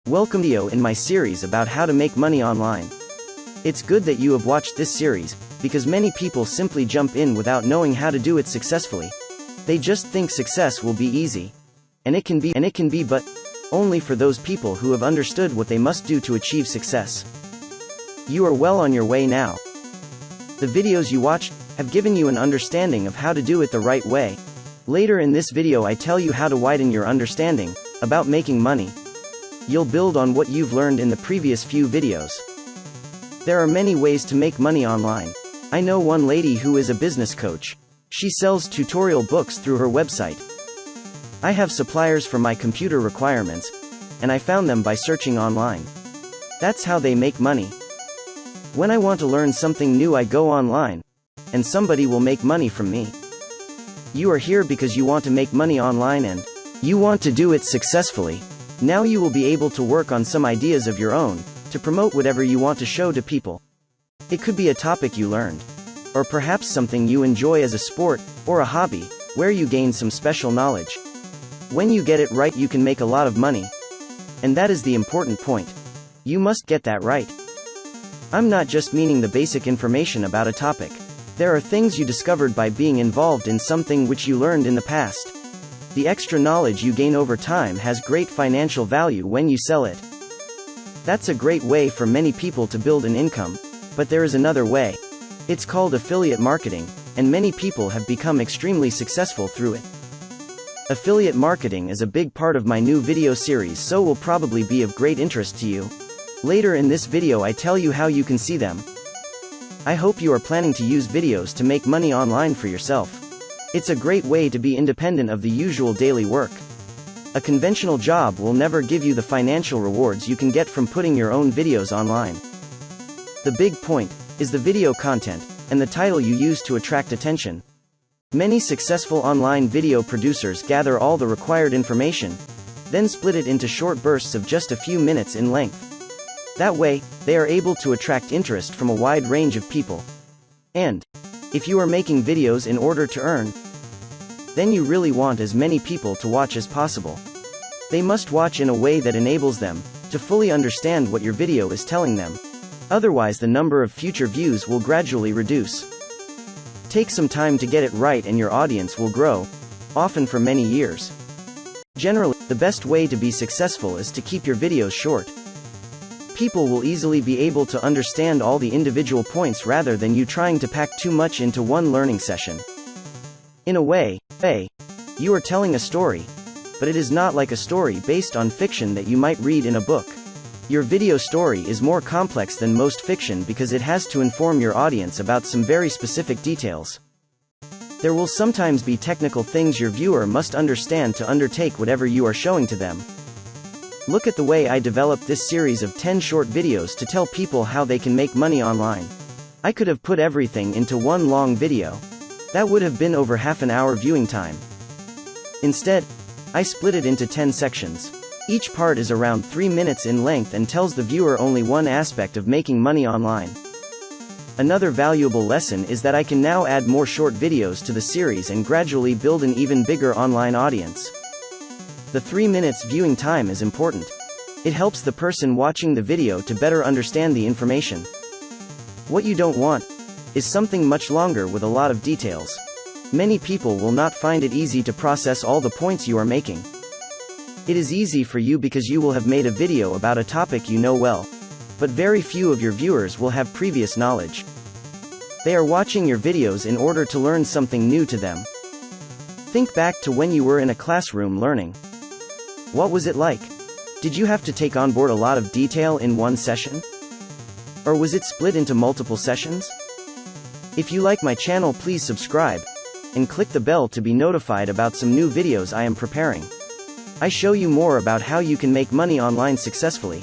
Welcome to video in my series about how to make money online. It's good that you have watched this series, because many people simply jump in without knowing how to do it successfully. They just think success will be easy. And it can be, but only for those people who have understood what they must do to achieve success. You are well on your way now. The videos you watched have given you an understanding of how to do it the right way. Later in this video I tell you how to widen your understanding about making money. You'll build on what you've learned in the previous few videos. There are many ways to make money online. I know one lady who is a business coach. She sells tutorial books through her website. I have suppliers for my computer requirements, and I found them by searching online. That's how they make money. When I want to learn something new, I go online, and somebody will make money from me. You are here because you want to make money online and you want to do it successfully. Now you will be able to work on some ideas of your own, to promote whatever you want to show to people. It could be a topic you learned, or perhaps something you enjoy as a sport, or a hobby, where you gain some special knowledge. When you get it right, you can make a lot of money. And that is the important point. You must get that right. I'm not just meaning the basic information about a topic. There are things you discovered by being involved in something which you learned in the past. The extra knowledge you gain over time has great financial value when you sell it. That's a great way for many people to build an income, but there is another way. It's called affiliate marketing, and many people have become extremely successful through it. Affiliate marketing is a big part of my new video series, so will probably be of great interest to you. Later in this video I tell you how you can see them. I hope you are planning to use videos to make money online for yourself. It's a great way to be independent of the usual daily work. A conventional job will never give you the financial rewards you can get from putting your own videos online. The big point is the video content, and the title you use to attract attention. Many successful online video producers gather all the required information, then split it into short bursts of just a few minutes in length. That way, they are able to attract interest from a wide range of people. And if you are making videos in order to earn, then you really want as many people to watch as possible. They must watch in a way that enables them to fully understand what your video is telling them. Otherwise, the number of future views will gradually reduce. Take some time to get it right and your audience will grow, often for many years. Generally, the best way to be successful is to keep your videos short. People will easily be able to understand all the individual points rather than you trying to pack too much into one learning session. In a way, you are telling a story, but it is not like a story based on fiction that you might read in a book. Your video story is more complex than most fiction because it has to inform your audience about some very specific details. There will sometimes be technical things your viewer must understand to undertake whatever you are showing to them. Look at the way I developed this series of 10 short videos to tell people how they can make money online. I could have put everything into one long video. That would have been over half an hour viewing time. Instead, I split it into 10 sections. Each part is around 3 minutes in length and tells the viewer only one aspect of making money online. Another valuable lesson is that I can now add more short videos to the series and gradually build an even bigger online audience. The 3 minutes viewing time is important. It helps the person watching the video to better understand the information. What you don't want is something much longer with a lot of details. Many people will not find it easy to process all the points you are making. It is easy for you because you will have made a video about a topic you know well. But very few of your viewers will have previous knowledge. They are watching your videos in order to learn something new to them. Think back to when you were in a classroom learning. What was it like? Did you have to take on board a lot of detail in one session? Or was it split into multiple sessions? If you like my channel, please subscribe, and click the bell to be notified about some new videos I am preparing. I show you more about how you can make money online successfully.